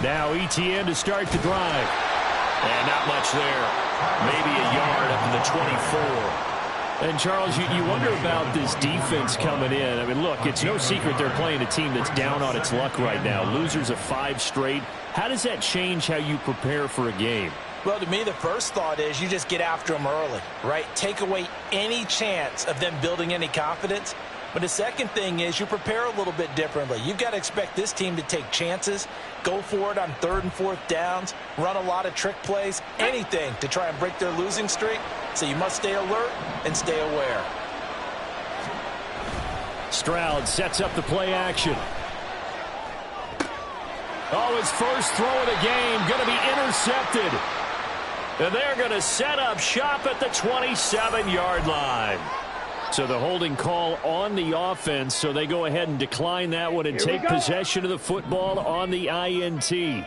Now ETN to start the drive. And not much there. Maybe a yard up in the 24. And, Charles, you wonder about this defense coming in. I mean, look, it's no secret they're playing a team that's down on its luck right now. Losers of 5 straight. How does that change how you prepare for a game? Well, to me, the first thought is you just get after them early, right? Take away any chance of them building any confidence. But the second thing is you prepare a little bit differently. You've got to expect this team to take chances, go for it on 3rd and 4th downs, run a lot of trick plays, anything to try and break their losing streak. So you must stay alert and stay aware. Stroud sets up the play action. Oh, his first throw of the game going to be intercepted. And they're going to set up shop at the 27-yard line. So the holding call on the offense, so they go ahead and decline that one and take possession of the football on the INT.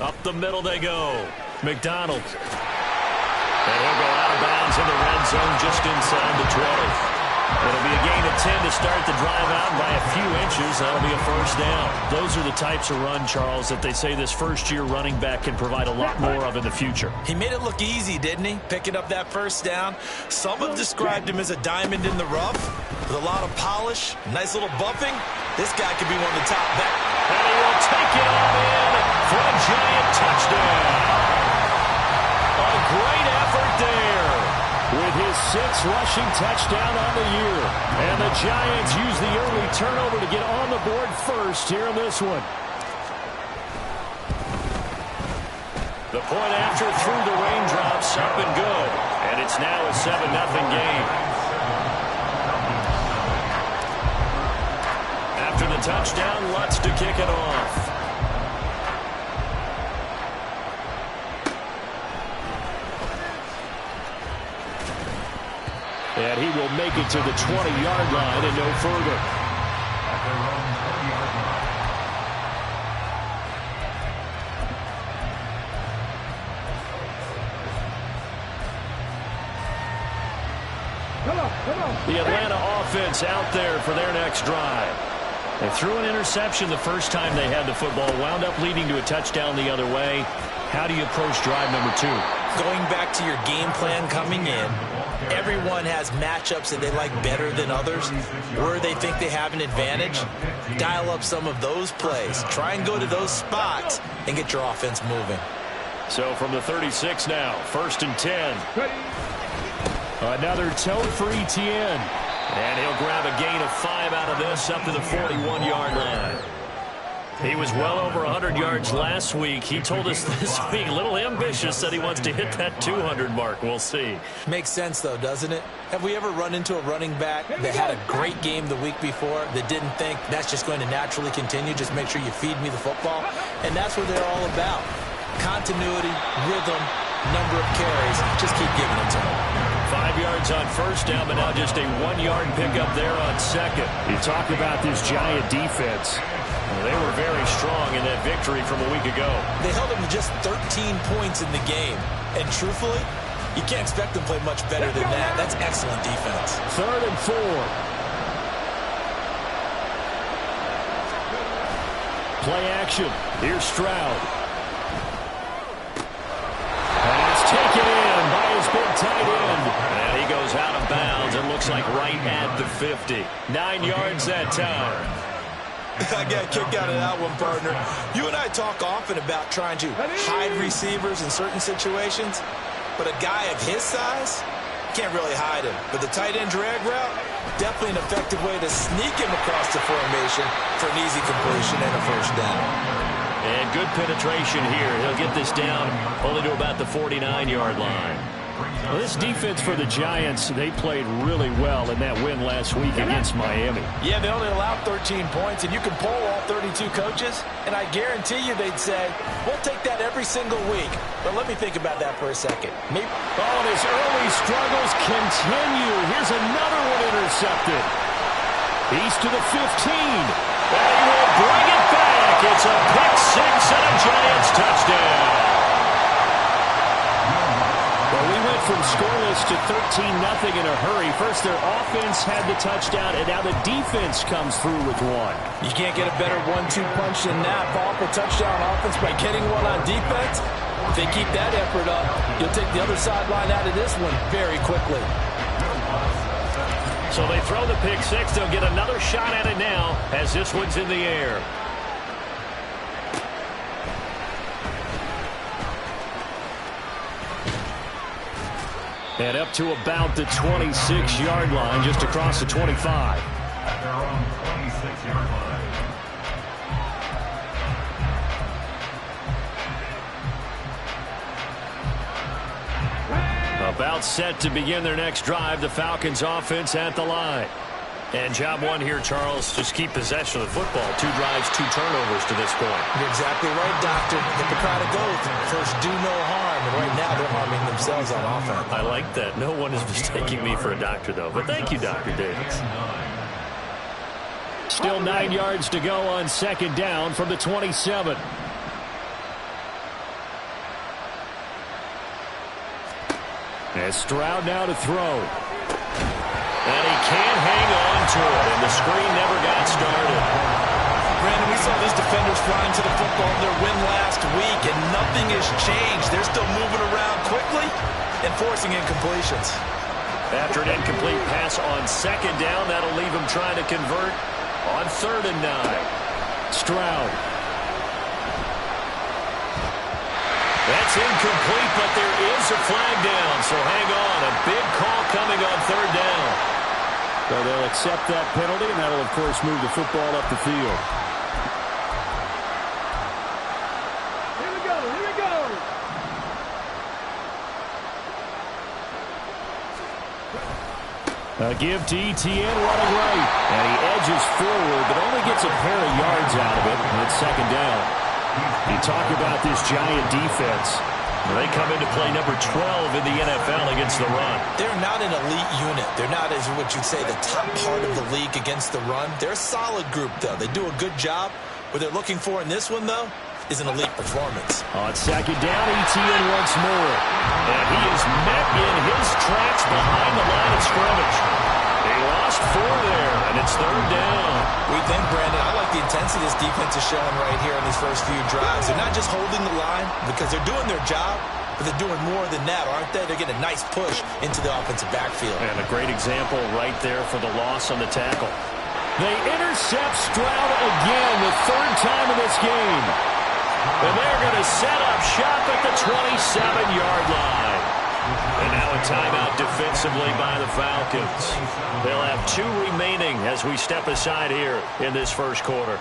Up the middle they go. McDonald. And he'll go out of bounds in the red zone just inside the 20. It'll be a gain of 10 to start the drive out by a few inches. That'll be a first down. Those are the types of run, Charles, that they say this first-year running back can provide a lot more of in the future. He made it look easy, didn't he? Picking up that first down. Some have described him as a diamond in the rough with a lot of polish, nice little bumping. This guy could be one of the top back. And he will take it all in for a giant touchdown. A great effort there with his 6th rushing touchdown on the year. And the Giants use the early turnover to get on the board first here in this one. The point after through the raindrops, up and good. And it's now a 7-0 game. After the touchdown, Lutz to kick it off. And he will make it to the 20-yard line and no further. The Atlanta offense out there for their next drive. They threw an interception the first time they had the football, wound up leading to a touchdown the other way. How do you approach drive number 2? Going back to your game plan coming in, everyone has matchups that they like better than others. Where they think they have an advantage, dial up some of those plays. Try and go to those spots and get your offense moving. So from the 36 now, 1st and 10. Another tote for ETN. And he'll grab a gain of 5 out of this up to the 41-yard line. He was well over 100 yards last week. He told us this week, a little ambitious, that he wants to hit that 200 mark. We'll see. Makes sense, though, doesn't it? Have we ever run into a running back that had a great game the week before that didn't think that's just going to naturally continue? Just make sure you feed me the football. And that's what they're all about. Continuity, rhythm, number of carries. Just keep giving it to him. 5 yards on first down, but now just a 1-yard pickup there on second. You talk about this Giant defense. Well, they were very strong in that victory from a week ago. They held them to just 13 points in the game. And truthfully, you can't expect them to play much better than that. That's excellent defense. 3rd and 4. Play action. Here's Stroud. Pass taken in by his big tight end. And he goes out of bounds. It looks like right at the 50. 9 yards that time. I got a kick out of that one, partner. You and I talk often about trying to hide receivers in certain situations, but a guy of his size can't really hide him. But the tight end drag route, definitely an effective way to sneak him across the formation for an easy completion and a first down. And good penetration here. He'll get this down only to about the 49-yard line. Well, this defense for the Giants, they played really well in that win last week against Miami. Yeah, they only allowed 13 points, and you can poll all 32 coaches, and I guarantee you they'd say, we'll take that every single week. But let me think about that for a second. Maybe. Oh, and his early struggles continue. Here's another one intercepted. He's to the 15. And he will bring it back. It's a pick six and a Giants touchdown. Well, we went from scoreless to 13-0 in a hurry. First, their offense had the touchdown, and now the defense comes through with one. You can't get a better 1-2 punch than that. Fall for touchdown offense by getting one on defense. If they keep that effort up, you'll take the other sideline out of this one very quickly. So they throw the pick six. They'll get another shot at it now as this one's in the air. And up to about the 26-yard line, just across the 25. At their own 26-yard line. About set to begin their next drive, the Falcons offense at the line. And job one here, Charles, just keep possession of the football. 2 drives, 2 turnovers to this point. You're exactly right, Doctor. Hippocratic oath. First, do no harm. And right now, they're harming themselves on offense. I like that. No one is mistaking me for a doctor, though. But thank you, Dr. Davis. Still 9 yards to go on second down from the 27. And Stroud now to throw. And he can't hang on to it, and the screen never got started. Brandon, we saw these defenders flying to the football in their win last week, and nothing has changed. They're still moving around quickly and forcing incompletions. After an incomplete pass on second down, that'll leave him trying to convert on 3rd and 9. Stroud. That's incomplete, but there is a flag down, so hang on. A big call coming on 3rd down. So they'll accept that penalty, and that'll, of course, move the football up the field. Here we go, here we go. A give to ETN running right. And he edges forward, but only gets a pair of yards out of it, and it's 2nd down. You talk about this giant defense. They come into play number 12 in the NFL against the run. They're not an elite unit. They're not, as what you'd say, the top part of the league against the run. They're a solid group, though. They do a good job. What they're looking for in this one, though, is an elite performance. On 2nd down, ETN once more. And he is met in his tracks behind the line of scrimmage. They lost 4 there, and it's 3rd down. We think, Brandon, I like the intensity this defense is showing right here in these first few drives. They're not just holding the line because they're doing their job, but they're doing more than that, aren't they? They're getting a nice push into the offensive backfield. And a great example right there for the loss on the tackle. They intercept Stroud again, the 3rd time in this game. And they're going to set up shop at the 27-yard line. And now a timeout defensively by the Falcons. They'll have 2 remaining as we step aside here in this first quarter.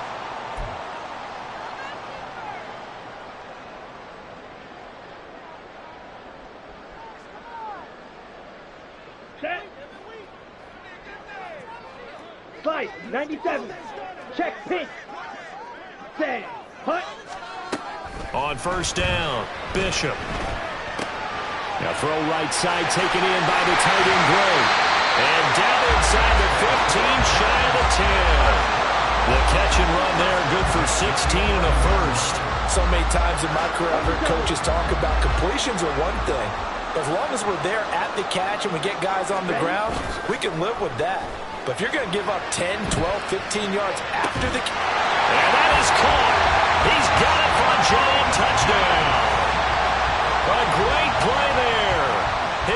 Set. Slide, 97. Check, pink. Set. Hut. On 1st down, Bishop. Now throw right side, taken in by the tight end, Gray. And down inside the 15, shy of the 10. The catch and run there, good for 16 and a first. So many times in my career, I've heard coaches talk about completions are one thing. As long as we're there at the catch and we get guys on the ground, we can live with that. But if you're going to give up 10, 12, 15 yards after the catch. And that is caught. He's got it for a giant touchdown. A great play there.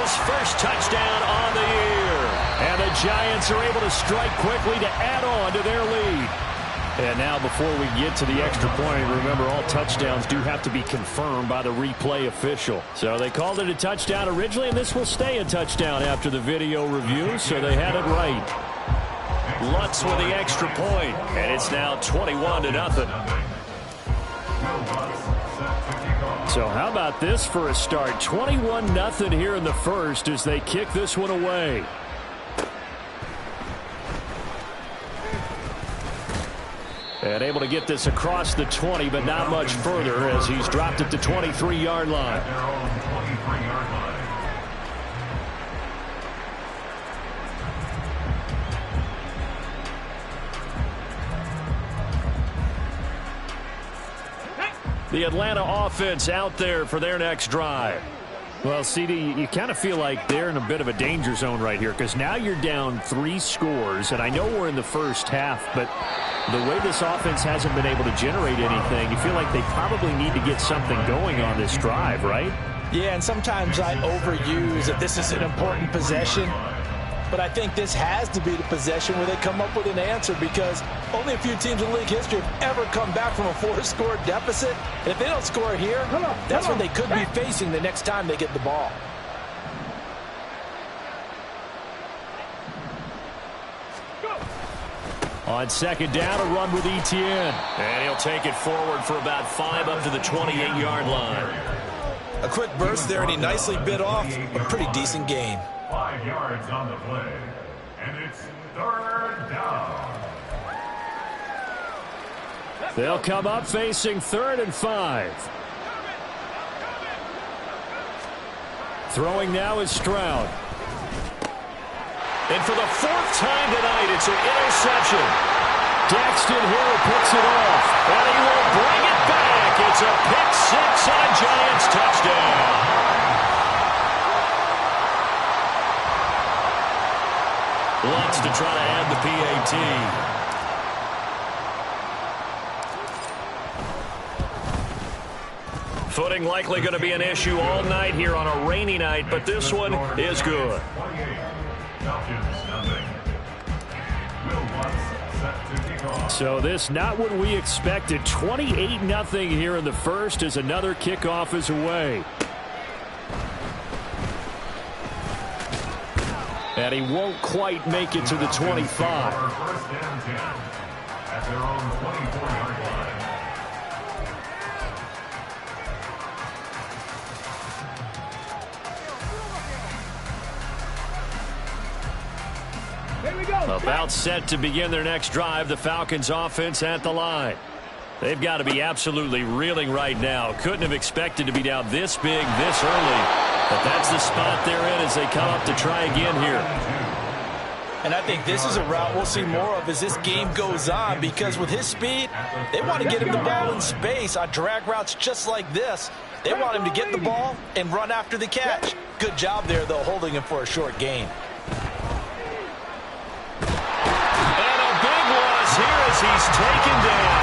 His first touchdown on the year. And the Giants are able to strike quickly to add on to their lead. And now before we get to the extra point, remember all touchdowns do have to be confirmed by the replay official. So they called it a touchdown originally, and this will stay a touchdown after the video review, so they had it right. Lutz with the extra point, and it's now 21-0. So how about this for a start? 21-0 here in the first as they kick this one away. And able to get this across the 20, but not much further as he's dropped it to 23-yard line. The Atlanta offense out there for their next drive. Well, CD, you kind of feel like they're in a bit of a danger zone right here because now you're down 3 scores, and I know we're in the first half, but the way this offense hasn't been able to generate anything, you feel like they probably need to get something going on this drive, right? Yeah, and sometimes I overuse that this is an important possession, but I think this has to be the possession where they come up with an answer because only a few teams in league history have ever come back from a 4-score deficit. And if they don't score here, that's what they could be facing the next time they get the ball. On second down, a run with Etienne. And he'll take it forward for about 5 up to the 28-yard line. A quick burst there, and he nicely bit off a pretty decent gain. 5 yards on the play, and it's 3rd down. They'll come up facing 3rd and 5. Throwing now is Stroud. And for the 4th time tonight, it's an interception. Daxton Hill picks it off. And he will bring it back. It's a pick 6 and a Giants touchdown. Wants to try to add the PAT. Footing likely going to be an issue all night here on a rainy night, but this one is good. So this not what we expected. 28-0 here in the first as another kickoff is away. And he won't quite make it to the 25. First and 10 at their own 24-yard line. Here we go. About set to begin their next drive, the Falcons offense at the line. They've got to be absolutely reeling right now. Couldn't have expected to be down this big this early. But that's the spot they're in as they come up to try again here. And I think this is a route we'll see more of as this game goes on because with his speed, they want to get him the ball in space on drag routes just like this. They want him to get the ball and run after the catch. Good job there, though, holding him for a short gain. And a big loss here as he's taken down.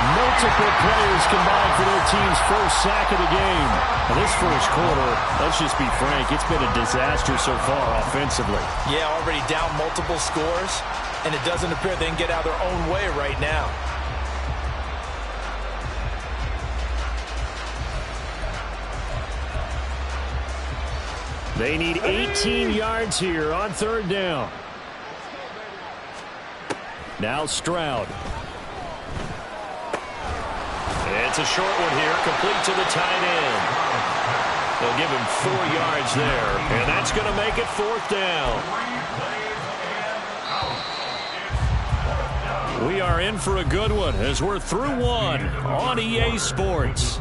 Multiple players combined for their team's first sack of the game. Now this first quarter, let's just be frank, it's been a disaster so far offensively. Yeah, already down multiple scores, and it doesn't appear they can get out of their own way right now. They need 18 yards here on 3rd down. Now Stroud. It's a short one here, complete to the tight end. They'll give him 4 yards there, and that's going to make it 4th down. We are in for a good one as we're through one on EA Sports.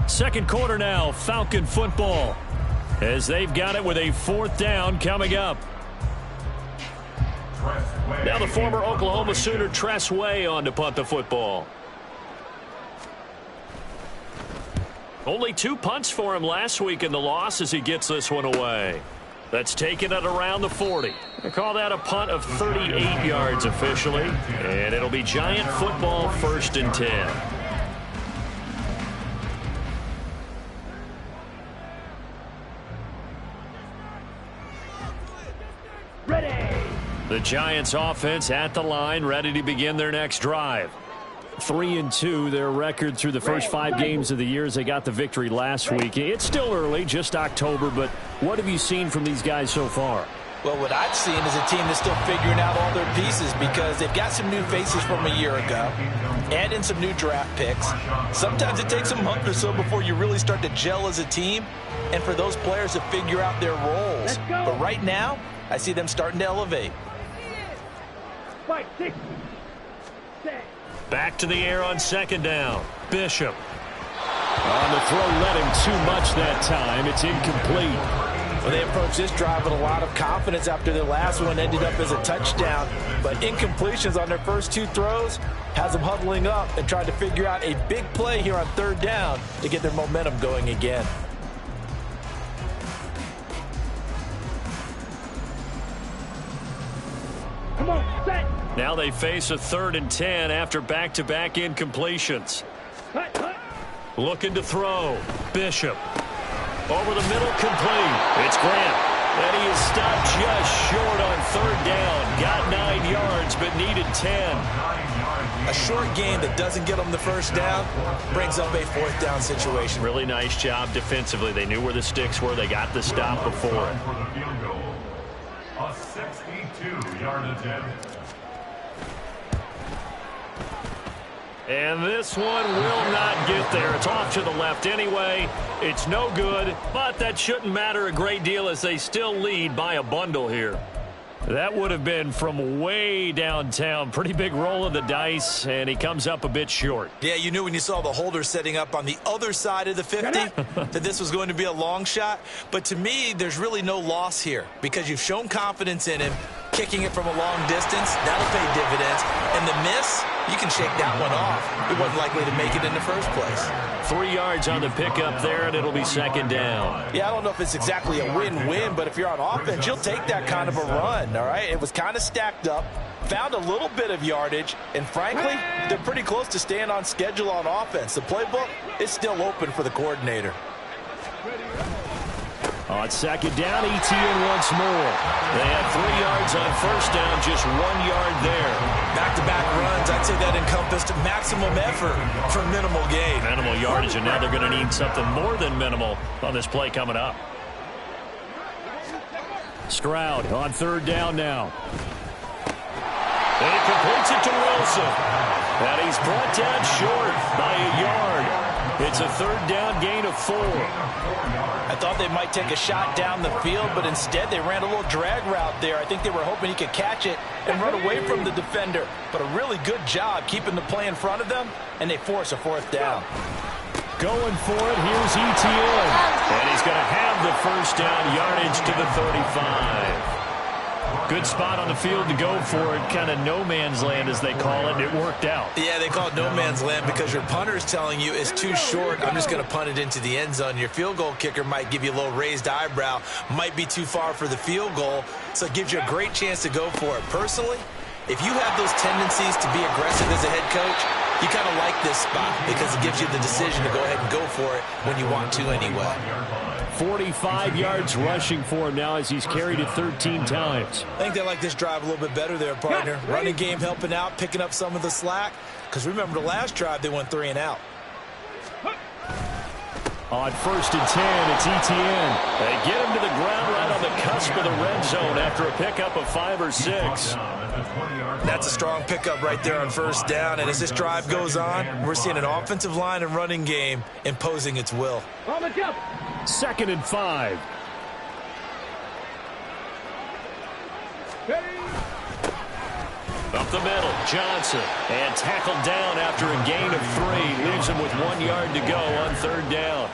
Second quarter now, Falcon football, as they've got it with a 4th down coming up. Now the former Oklahoma Sooner Tress Way on to punt the football. Only 2 punts for him last week in the loss as he gets this one away. That's taken at around the 40. They call that a punt of 38 yards officially. And it'll be Giant football 1st and 10. The Giants offense at the line, ready to begin their next drive. 3-2, their record through the first 5 games of the year as they got the victory last week. It's still early, just October, but what have you seen from these guys so far? Well, what I've seen is a team that's still figuring out all their pieces because they've got some new faces from a year ago and in some new draft picks. Sometimes it takes a month or so before you really start to gel as a team and for those players to figure out their roles. But right now, I see them starting to elevate. Back to the air on 2nd down. Bishop. On the throw, led him too much that time. It's incomplete. Well, they approached this drive with a lot of confidence after their last one ended up as a touchdown. But incompletions on their first 2 throws has them huddling up and trying to figure out a big play here on 3rd down to get their momentum going again. Come on, set. Now they face a 3rd and 10 after back-to-back incompletions. Hut, hut. Looking to throw. Bishop. Over the middle, complete. It's Grant. And he is stopped just short on 3rd down. Got 9 yards, but needed 10. A short gain that doesn't get them the first down brings up a 4th down situation. Really nice job defensively. They knew where the sticks were. They got the stop before it. For the field goal, a 62-yard attempt. And this one will not get there. It's off to the left anyway. It's no good, but that shouldn't matter a great deal as they still lead by a bundle here. That would have been from way downtown. Pretty big roll of the dice, and he comes up a bit short. Yeah, you knew when you saw the holder setting up on the other side of the 50 that this was going to be a long shot. But to me, there's really no loss here because you've shown confidence in him. Kicking it from a long distance, that'll pay dividends. And the miss, you can shake that one off. He wasn't likely to make it in the first place. 3 yards on the pickup there, and it'll be 2nd down. Yeah, I don't know if it's exactly a win-win, but if you're on offense, you'll take that kind of a run, all right? It was kind of stacked up, found a little bit of yardage, and frankly, they're pretty close to staying on schedule on offense. The playbook is still open for the coordinator. On 2nd down, ETN once more. They had 3 yards on 1st down, just 1 yard there. Back-to-back runs, I'd say that encompassed maximum effort for minimal gain. Minimal yardage, and now they're going to need something more than minimal on this play coming up. Stroud on 3rd down now. And he completes it to Wilson. And he's brought down short by a yard. It's a 3rd down gain of 4. I thought they might take a shot down the field, but instead they ran a little drag route there. I think they were hoping he could catch it and run away from the defender. But a really good job keeping the play in front of them, and they force a 4th down. Going for it, here's ETN. And he's going to have the 1st down yardage to the 35. Good spot on the field to go for it. Kind of no man's land, as they call it, and it worked out. Yeah, they call it no man's land because your punter's telling you it's too short. I'm just going to punt it into the end zone. Your field goal kicker might give you a little raised eyebrow, might be too far for the field goal, so it gives you a great chance to go for it. Personally, if you have those tendencies to be aggressive as a head coach, you kind of like this spot because it gives you the decision to go ahead and go for it when you want to anyway. 45 yards rushing for him now as he's carried it 13 times. I think they like this drive a little bit better there, partner. Running game helping out, picking up some of the slack. Because remember the last drive, they went 3 and out. On 1st and 10, it's ETN. They get him to the ground right on the cusp of the red zone after a pickup of 5 or 6. That's a strong pickup right there on 1st down. And as this drive goes on, we're seeing an offensive line and running game imposing its will. 2nd and 5. Up the middle, Johnson. And tackled down after a gain of 3. Leaves him with 1 yard to go on 3rd down.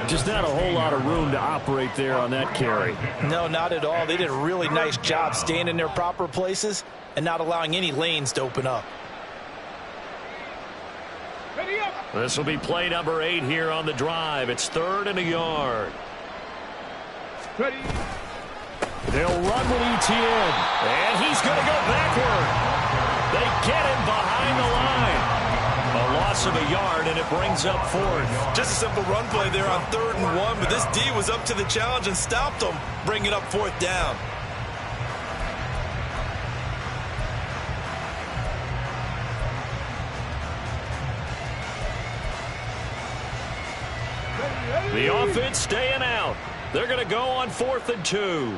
Just not a whole lot of room to operate there on that carry. No, not at all. They did a really nice job staying in their proper places and not allowing any lanes to open up. This will be play number 8 here on the drive. It's 3rd and a yard. Ready. They'll run with ETN. And he's going to go backward. They get him behind the line. A loss of a yard, and it brings up 4th. Just a simple run play there on 3rd and 1, but this D was up to the challenge and stopped them, bringing up 4th down. The offense staying out. They're going to go on 4th and 2.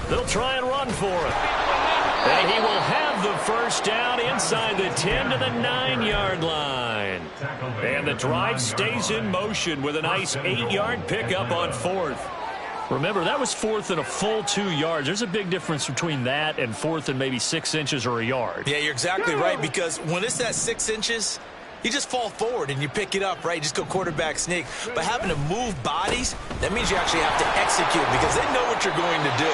They'll try and run for it. And he will have the 1st down inside the 10 to the 9-yard line. And the drive stays in motion with a nice 8-yard pickup on 4th. Remember, that was fourth and a full 2 yards. There's a big difference between that and fourth and maybe 6 inches or a yard. Yeah, you're exactly right, because when it's at 6 inches, you just fall forward and you pick it up, right? Just go quarterback sneak. But having to move bodies, that means you actually have to execute because they know what you're going to do.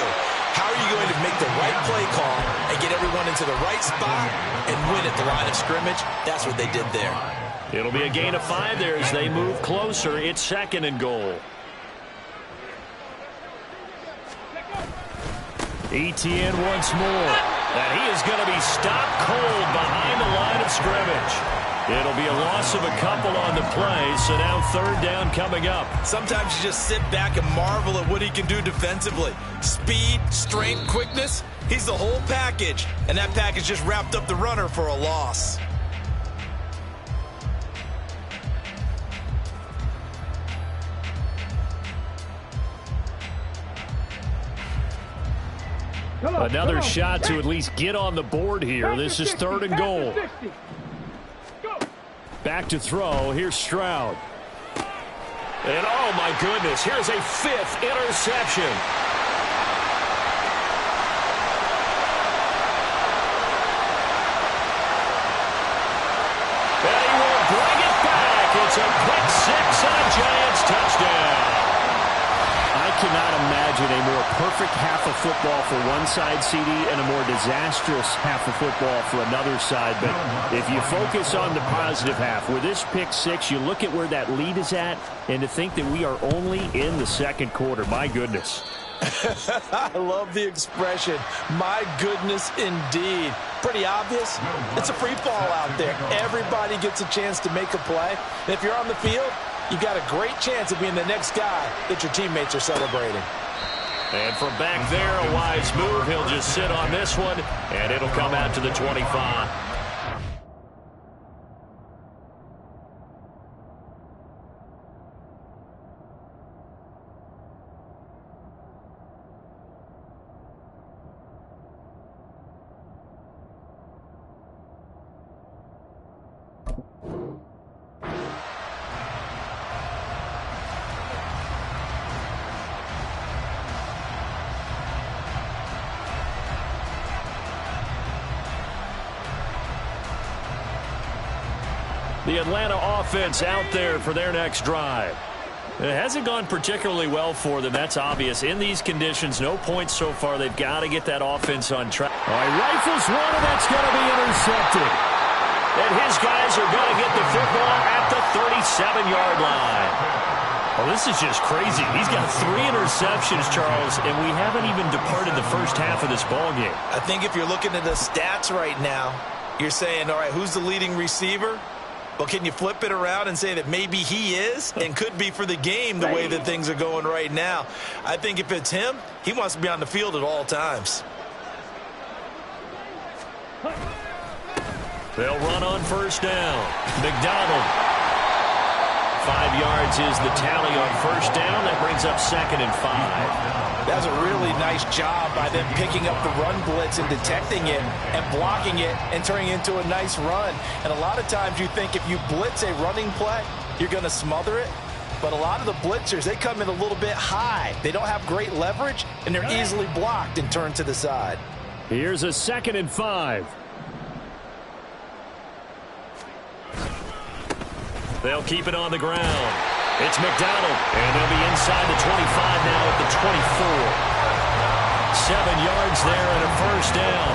How are you going to make the right play call and get everyone into the right spot and win at the line of scrimmage? That's what they did there. It'll be a gain of 5 there as they move closer. It's 2nd and goal. Etienne once more. And he is going to be stopped cold behind the line of scrimmage. It'll be a loss of a couple on the play, so now 3rd down coming up. Sometimes you just sit back and marvel at what he can do defensively. Speed, strength, quickness, he's the whole package. And that package just wrapped up the runner for a loss. Another shot to at least get on the board here. This is 3rd and goal. Back to throw. Here's Stroud. And oh my goodness, here's a 5th interception. And he will bring it back. It's a quick 6 and a Giants touchdown. I cannot imagine a more perfect half of football for one side, CD, and a more disastrous half of football for another side. But if you focus on the positive half, with this pick 6, you look at where that lead is at, and to think that we are only in the 2nd quarter. My goodness. I love the expression, my goodness indeed. Pretty obvious. It's a free fall out there. Everybody gets a chance to make a play. And if you're on the field, you've got a great chance of being the next guy that your teammates are celebrating. And from back there, a wise move. He'll just sit on this one, and it'll come out to the 25. The Atlanta offense out there for their next drive. It hasn't gone particularly well for them. That's obvious. In these conditions, no points so far. They've got to get that offense on track. All right, rifles one, and that's going to be intercepted. And his guys are going to get the football at the 37-yard line. Oh, this is just crazy. He's got 3 interceptions, Charles, and we haven't even departed the first half of this ballgame. I think if you're looking at the stats right now, you're saying, all right, who's the leading receiver? Well, can you flip it around and say that maybe he is and could be for the game the way that things are going right now? I think if it's him, he wants to be on the field at all times. They'll run on 1st down. McDonald. 5 yards is the tally on 1st down. That brings up 2nd and 5. That's a really nice job by them picking up the run blitz and detecting it and blocking it and turning it into a nice run. And a lot of times you think if you blitz a running play, you're going to smother it. But a lot of the blitzers, they come in a little bit high. They don't have great leverage, and they're easily blocked and turned to the side. Here's a 2nd and 5. They'll keep it on the ground. It's McDonald, and they'll be inside the 25 now at the 24. 7 yards there and a 1st down.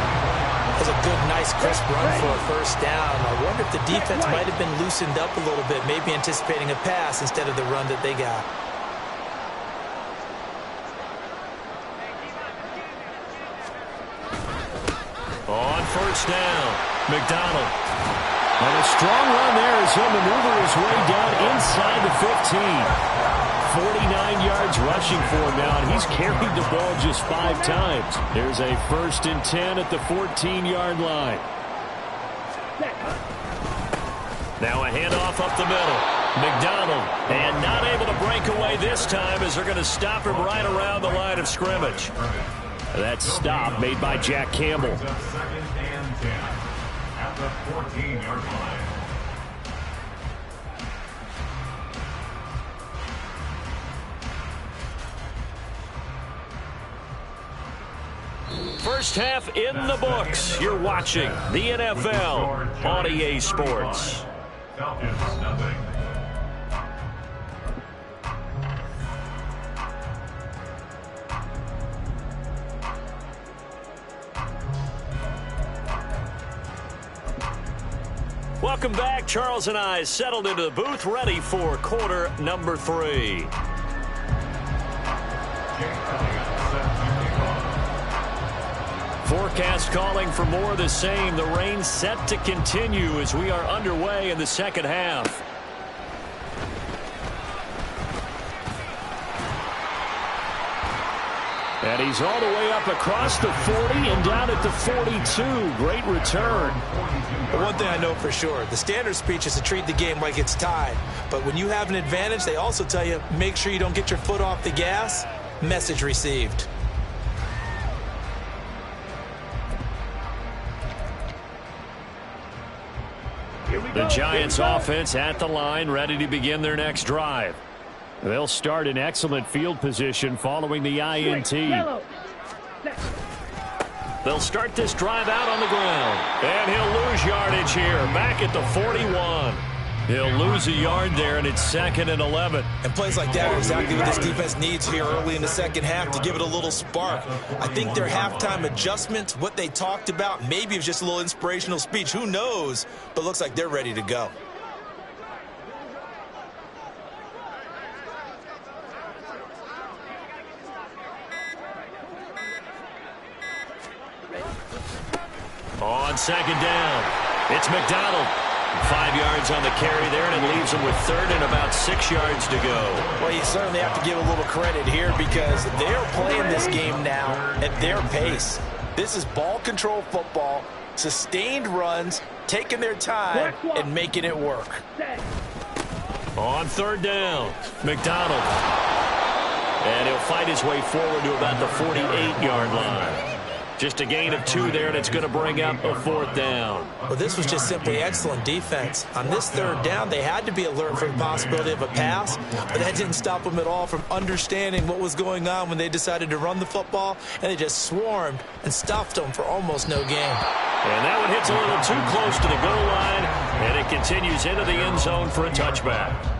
That's a good, nice, crisp run for a 1st down. I wonder if the defense might have been loosened up a little bit, maybe anticipating a pass instead of the run that they got. On 1st down, McDonald. And a strong run there as he'll maneuver his way down inside the 15. 49 yards rushing for him now, and he's carried the ball just 5 times. There's a 1st and 10 at the 14-yard line. Now a handoff up the middle. McDonald, and not able to break away this time as they're going to stop him right around the line of scrimmage. That stop made by Jack Campbell. 2nd and 10 at the 14-yard line. First half in the books. You're watching the NFL on EA Sports. Falcons, nothing. Welcome back. Charles and I settled into the booth, ready for quarter number 3. Forecast calling for more of the same. The rain set to continue as we are underway in the second half. And he's all the way up across the 40 and down at the 42. Great return. But one thing I know for sure, the standard speech is to treat the game like it's tied. But when you have an advantage, they also tell you, make sure you don't get your foot off the gas. Message received. The Giants offense at the line, ready to begin their next drive. They'll start in excellent field position following the INT. They'll start this drive out on the ground. And he'll lose yardage here, back at the 41. He'll lose a yard there, and it's 2nd and 11. And plays like that are exactly what this defense needs here early in the second half to give it a little spark. I think their halftime adjustments, what they talked about, maybe it was just a little inspirational speech. Who knows? But looks like they're ready to go. On second down, it's McDonald. 5 yards on the carry there, and it leaves him with 3rd and about 6 yards to go. Well, you certainly have to give a little credit here because they're playing this game now at their pace. This is ball control football, sustained runs, taking their time and making it work. On 3rd down, McDonald. And he'll fight his way forward to about the 48-yard line. Just a gain of 2 there, and it's going to bring up a 4th down. Well, this was just simply excellent defense. On this 3rd down, they had to be alert for the possibility of a pass, but that didn't stop them at all from understanding what was going on when they decided to run the football, and they just swarmed and stuffed them for almost no gain. And that one hits a little too close to the goal line, and it continues into the end zone for a touchback.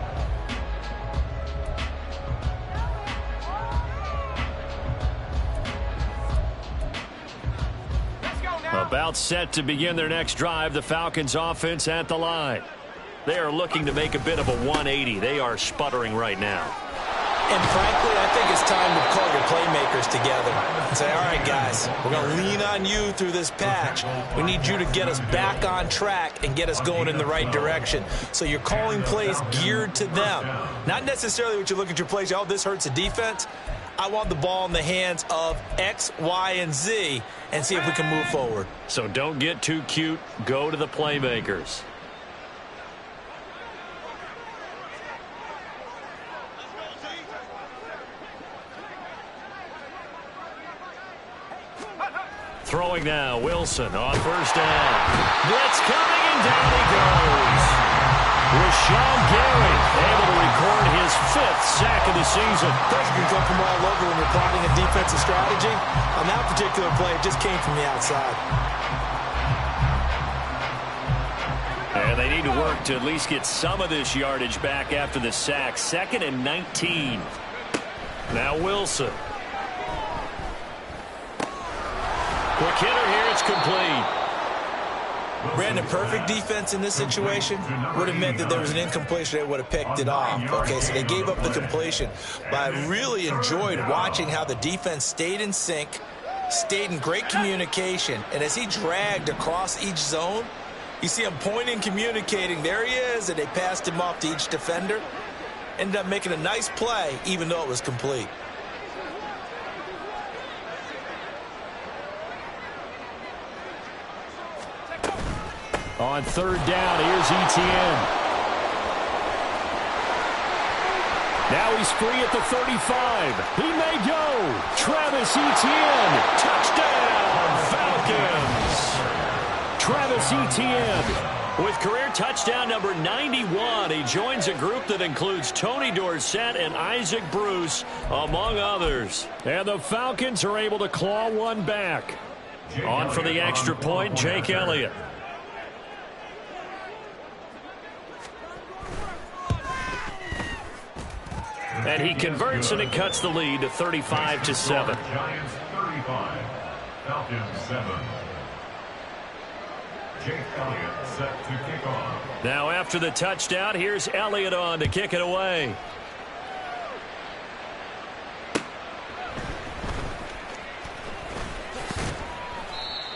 About set to begin their next drive, the Falcons offense at the line. They are looking to make a bit of a 180. They are sputtering right now. And frankly, I think it's time to call your playmakers together and say, all right, guys, we're going to lean on you through this patch. We need you to get us back on track and get us going in the right direction. So you're calling plays geared to them. Not necessarily what you look at your plays, oh, this hurts the defense. I want the ball in the hands of X, Y, and Z and see if we can move forward. So don't get too cute. Go to the playmakers. Throwing now, Wilson on 1st down. Blitz coming, and down he goes. Rashawn Gary able to record his 5th sack of the season. Pressure can come from all over when you're plotting a defensive strategy. On that particular play, it just came from the outside. And they need to work to at least get some of this yardage back after the sack. 2nd and 19. Now Wilson. Quick hitter here, it's complete. Brandon, perfect defense in this situation would have meant that there was an incompletion. They would have picked it off. Okay, so they gave up the completion. But I really enjoyed watching how the defense stayed in sync, stayed in great communication. And as he dragged across each zone, you see him pointing, communicating. There he is, and they passed him off to each defender. Ended up making a nice play, even though it was complete. On 3rd down, here's Etienne. Now he's free at the 35. He may go. Travis Etienne. Touchdown, Falcons. Travis Etienne with career touchdown number 91. He joins a group that includes Tony Dorsett and Isaac Bruce, among others. And the Falcons are able to claw one back. On for the extra point, Jake Elliott. And he converts, and it cuts the lead to 35-7. Giants 35, Falcons 7. Jake Elliott set to kick off. Now after the touchdown, here's Elliott on to kick it away.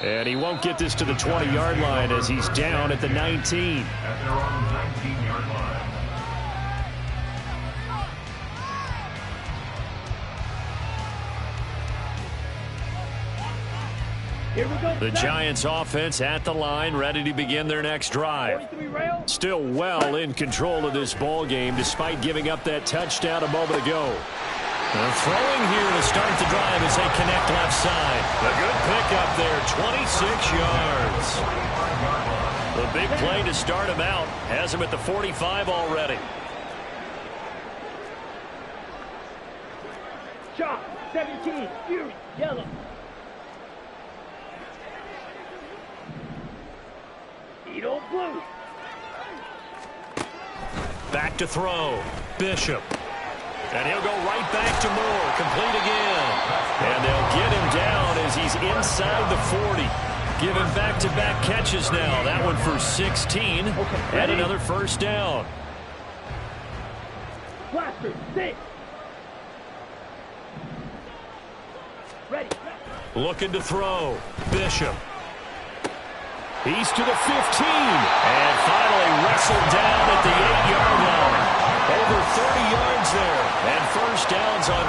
And he won't get this to the 20-yard line as he's down at the 19. At their own 19-yard line. Here we go. The Giants offense at the line, ready to begin their next drive. Still well in control of this ball game despite giving up that touchdown a moment ago. They're throwing here to start the drive as they connect left side. A good pickup there, 26 yards. The big play to start him out has him at the 45 already. Shot. 17. Fury. Yellow. Edo blue. Back to throw. Bishop. And he'll go right back to Moore. Complete again. And they'll get him down as he's inside the 40. Give him back-to-back catches now. That one for 16. And another first down. Blaster. 6. Ready. Looking to throw. Bishop. He's to the 15. And finally wrestled down at the 8-yard line. Over 30 yards there. And first downs on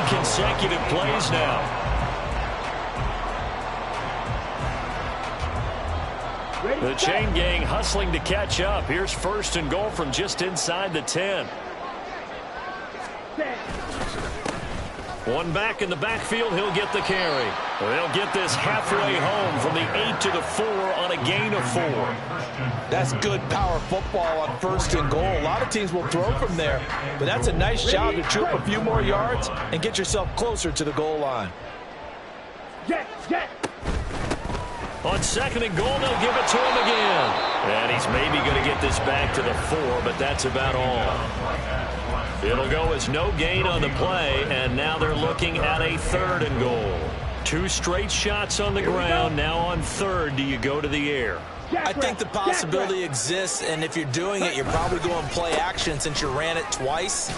3 consecutive plays now. The chain gang hustling to catch up. Here's first and goal from just inside the 10. One back in the backfield, he'll get the carry. They'll get this halfway home from the 8 to the 4 on a gain of 4. That's good power football on first and goal. A lot of teams will throw from there, but that's a nice job to chew up a few more yards and get yourself closer to the goal line. On second and goal, they'll give it to him again. And he's maybe going to get this back to the 4, but that's about all. It'll go as no gain on the play, and now they're looking at a third and goal. 2 straight shots on the ground. Now on third, do you go to the air? I think the possibility exists, and if you're doing it, you're probably going play action since you ran it twice.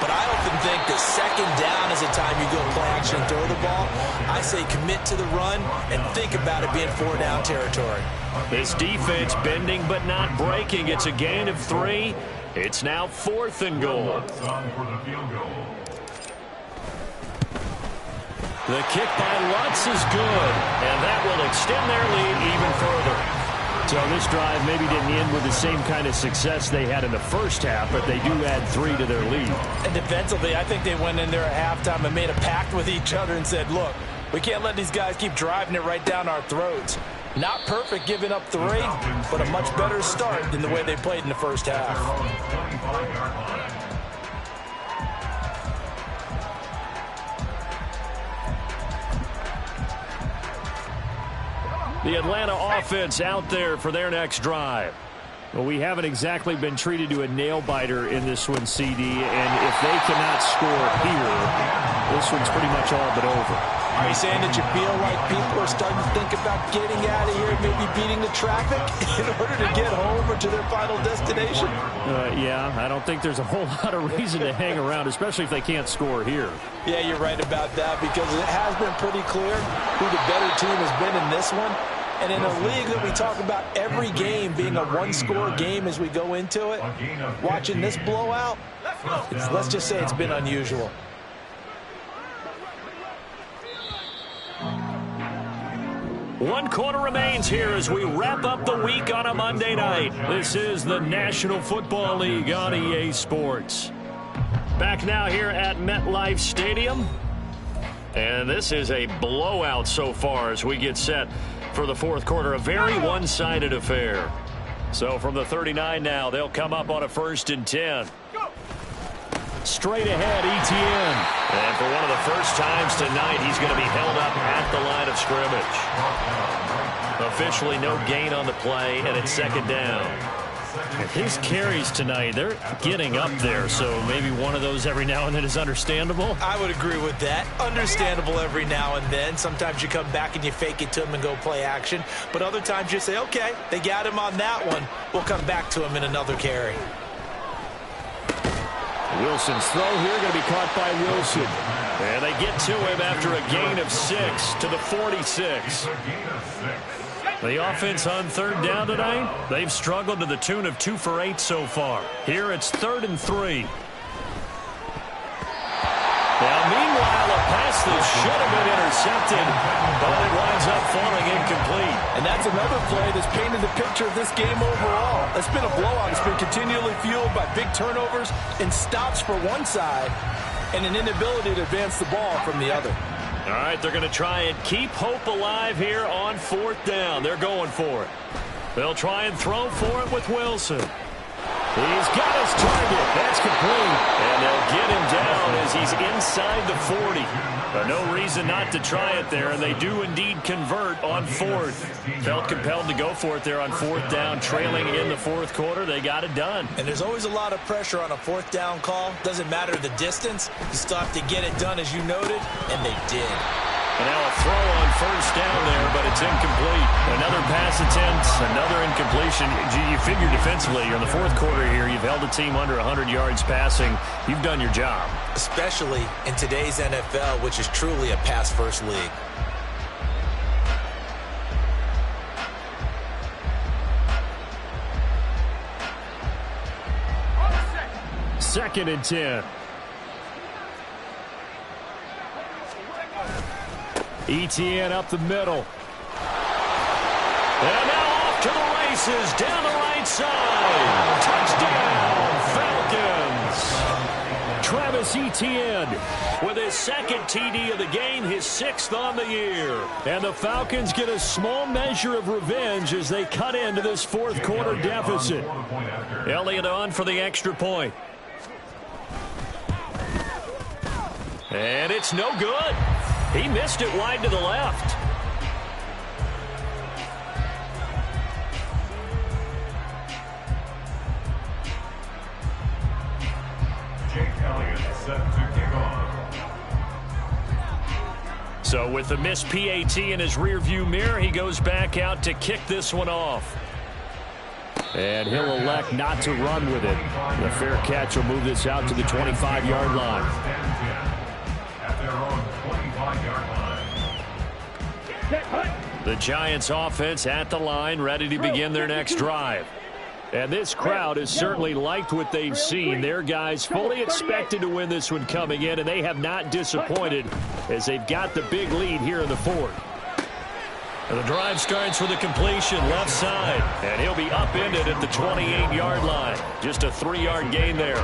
But I often think that second down is the time you go play action and throw the ball. I say commit to the run and think about it being 4-down territory. This defense bending but not breaking. It's a gain of 3. It's now 4th and goal. The kick by Lutz is good, and that will extend their lead even further. So this drive maybe didn't end with the same kind of success they had in the first half, but they do add 3 to their lead. And defensively, I think they went in there at halftime and made a pact with each other and said, look, we can't let these guys keep driving it right down our throats. Not perfect giving up 3, but a much better start than the way they played in the first half. The Atlanta offense out there for their next drive. Well, we haven't exactly been treated to a nail-biter in this one, CD, and if they cannot score here, this one's pretty much all but over. Are you saying that you feel like people are starting to think about getting out of here, maybe beating the traffic in order to get home or to their final destination? Yeah, I don't think there's a whole lot of reason to hang around, especially if they can't score here. Yeah, you're right about that, because it has been pretty clear who the better team has been in this one. And in a league that we talk about every game being a one-score game as we go into it, watching this blowout, let's just say it's been unusual. One quarter remains here as we wrap up the week on a Monday night. This is the National Football League on EA Sports. Back now here at MetLife Stadium. And this is a blowout so far as we get set for the fourth quarter. A very one-sided affair. So from the 39 now, they'll come up on a 1st and 10. Straight ahead, ETN. And for one of the the first times tonight he's going to be held up at the line of scrimmage. Officially no gain on the play, and it's second down. His carries tonight, they're getting up there, so maybe one of those every now and then is understandable. I would agree with that. Understandable every now and then. Sometimes you come back and you fake it to him and go play action. But other times you say, okay, they got him on that one. We'll come back to him in another carry. Wilson's throw here going to be caught by Wilson. And they get to him after a gain of 6 to the 46. The offense on third down tonight, they've struggled to the tune of 2 for 8 so far. Here it's 3rd and 3. Now, meanwhile, a pass that should have been intercepted, but it winds up falling incomplete. And that's another play that's painted the picture of this game overall. It's been a blowout. It's been continually fueled by big turnovers and stops for one side and an inability to advance the ball from the other. All right, they're going to try and keep hope alive here on 4th down. They're going for it. They'll try and throw for it with Wilson. He's got his target. That's complete. And they'll get him down as he's inside the 40. But no reason not to try it there, and they do indeed convert on 4th. Felt compelled to go for it there on 4th down, trailing in the 4th quarter. They got it done. And there's always a lot of pressure on a 4th down call. Doesn't matter the distance. You still have to get it done, as you noted, and they did. And now a throw on 1st down there, but it's incomplete. Another pass attempt, another incompletion. You figure defensively, you're in the 4th quarter here, you've held a team under 100 yards passing. You've done your job. Especially in today's NFL, which is truly a pass-first league. Second and 10. ETN up the middle. And now off to the races, down the right side. Touchdown, Falcons. Travis Etienne with his 2nd TD of the game, his 6th on the year. And the Falcons get a small measure of revenge as they cut into this 4th quarter deficit. Elliott on for the extra point. And it's no good. He missed it wide to the left. Jake Elliott set to kick off. So with the missed PAT in his rearview mirror, he goes back out to kick this one off. And he'll elect not to run with it. The fair catch will move this out to the 25-yard line. At their own 25-yard line. The Giants offense at the line, ready to begin their next drive. And this crowd has certainly liked what they've seen. Their guys fully expected to win this one coming in, and they have not disappointed as they've got the big lead here in the 4th. And the drive starts with a completion left side, and he'll be upended at the 28-yard line. Just a 3-yard gain there.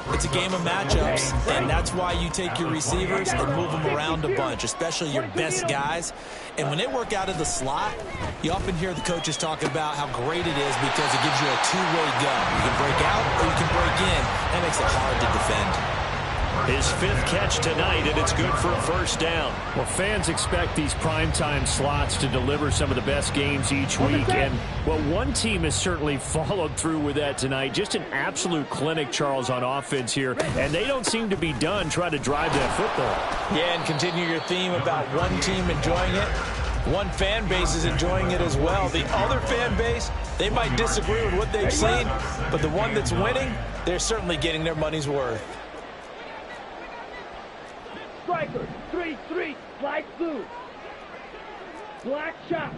It's a game of matchups, and that's why you take your receivers and move them around a bunch, especially your best guys. And when they work out of the slot, you often hear the coaches talk about how great it is because it gives you a two-way go. You can break out or you can break in. That makes it hard to defend. His 5th catch tonight, and it's good for a 1st down. Well, fans expect these primetime slots to deliver some of the best games each week. And, well, one team has certainly followed through with that tonight. Just an absolute clinic, Charles, on offense here. And they don't seem to be done trying to drive that football. Yeah, and continue your theme about one team enjoying it. One fan base is enjoying it as well. The other fan base, they might disagree with what they've seen, but the one that's winning, they're certainly getting their money's worth. Striker, 3-3, light blue. Black shot.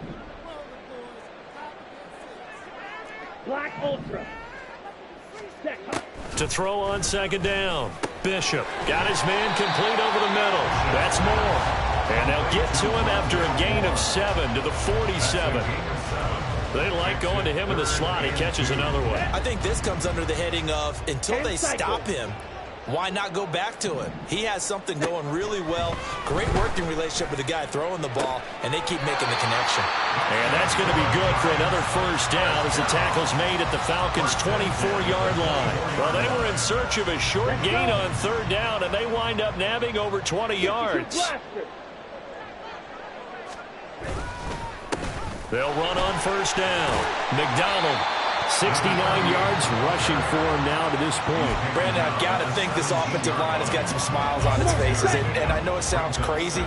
Black ultra. Set. To throw on 2nd down. Bishop got his man complete over the middle. That's more. And they'll get to him after a gain of 7 to the 47. They like going to him in the slot. He catches another one. I think this comes under the heading of until they stop him, Why not go back to it? He has something going really well. Great working relationship with the guy throwing the ball, and they keep making the connection. And that's going to be good for another first down as the tackle's made at the Falcons' 24-yard line. Well, they were in search of a short gain on third down, and they wind up nabbing over 20 yards. They'll run on first down. McDonald, 69 yards rushing for him now to this point. Brandon, I've got to think this offensive line has got some smiles on its faces. And I know it sounds crazy,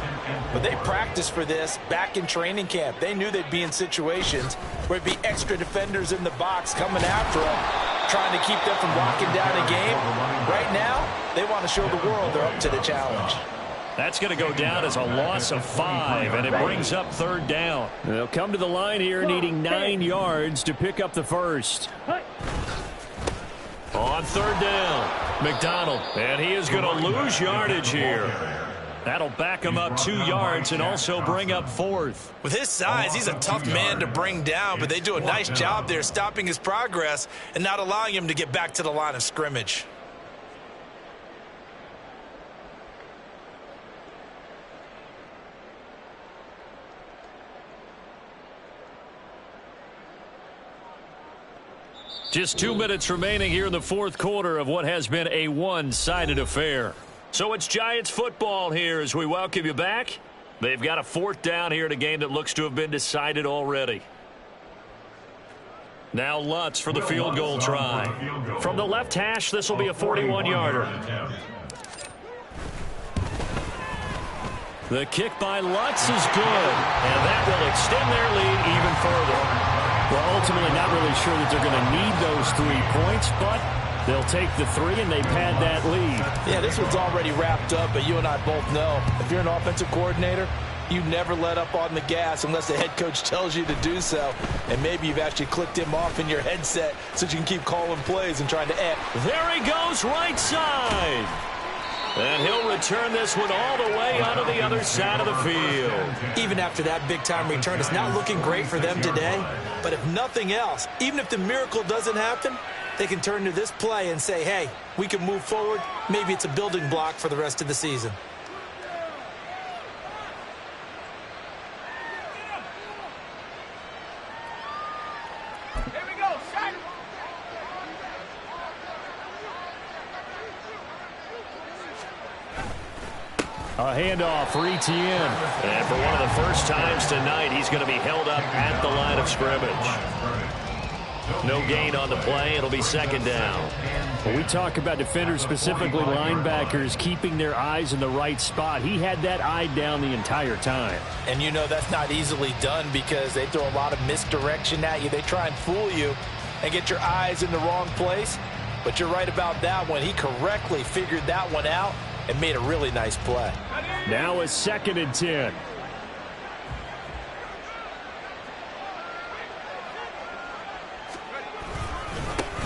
but they practiced for this back in training camp. They knew they'd be in situations where it'd be extra defenders in the box coming after them, trying to keep them from locking down a game. Right now, they want to show the world they're up to the challenge. That's going to go down as a loss of 5, and it brings up third down. They'll come to the line here needing 9 yards to pick up the first. On third down, McDonald, and he is going to lose yardage here. That'll back him up 2 yards and also bring up fourth. With his size, he's a tough man to bring down, but they do a nice job there stopping his progress and not allowing him to get back to the line of scrimmage. Just 2 minutes remaining here in the fourth quarter of what has been a one-sided affair. So it's Giants football here as we welcome you back. They've got a fourth down here in a game that looks to have been decided already. Now Lutz for the field goal try. From the left hash, this will be a 41-yarder. The kick by Lutz is good, and that will extend their lead even further. Well, ultimately not really sure that they're going to need those 3 points, but they'll take the 3 and they pad that lead. Yeah, this one's already wrapped up, but you and I both know if you're an offensive coordinator, you never let up on the gas unless the head coach tells you to do so. And maybe you've actually clicked him off in your headset so you can keep calling plays and trying to add. There he goes, right side. And he'll return this one all the way onto the other side of the field. Even after that big-time return, it's not looking great for them today. But if nothing else, even if the miracle doesn't happen, they can turn to this play and say, hey, we can move forward. Maybe it's a building block for the rest of the season. A handoff for Etienne. And for one of the first times tonight, he's going to be held up at the line of scrimmage. No gain on the play. It'll be second down. When we talk about defenders, specifically linebackers, keeping their eyes in the right spot, he had that eye down the entire time. And you know that's not easily done because they throw a lot of misdirection at you. They try and fool you and get your eyes in the wrong place. But you're right about that one. He correctly figured that one out and made a really nice play. Now a 2nd and 10.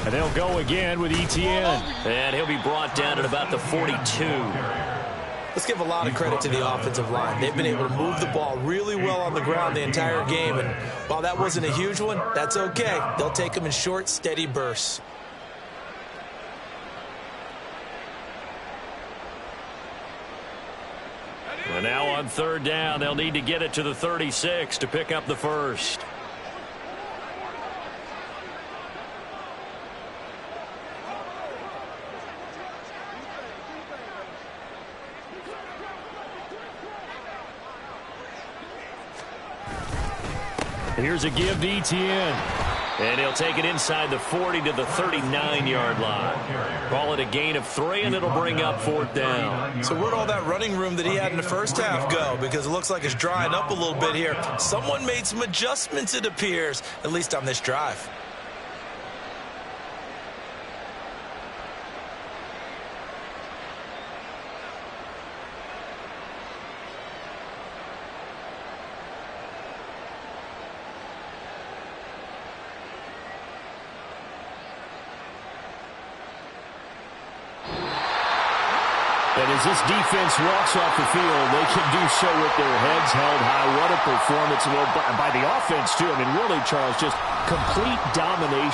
And they'll go again with Etienne. And he'll be brought down at about the 42. Let's give a lot of credit to the offensive line. They've been able to move the ball really well on the ground the entire game. And while that wasn't a huge one, that's okay. They'll take them in short, steady bursts. And now on third down, they'll need to get it to the 36 to pick up the first. Here's a give to Etienne. And he'll take it inside the 40 to the 39-yard line. Call it a gain of 3, and it'll bring up fourth down. So where'd all that running room that he had in the first half go? Because it looks like it's drying up a little bit here. Someone made some adjustments, it appears, at least on this drive. And as this defense walks off the field, they can do so with their heads held high. What a performance by the offense, too. I mean, really, Charles, just complete domination.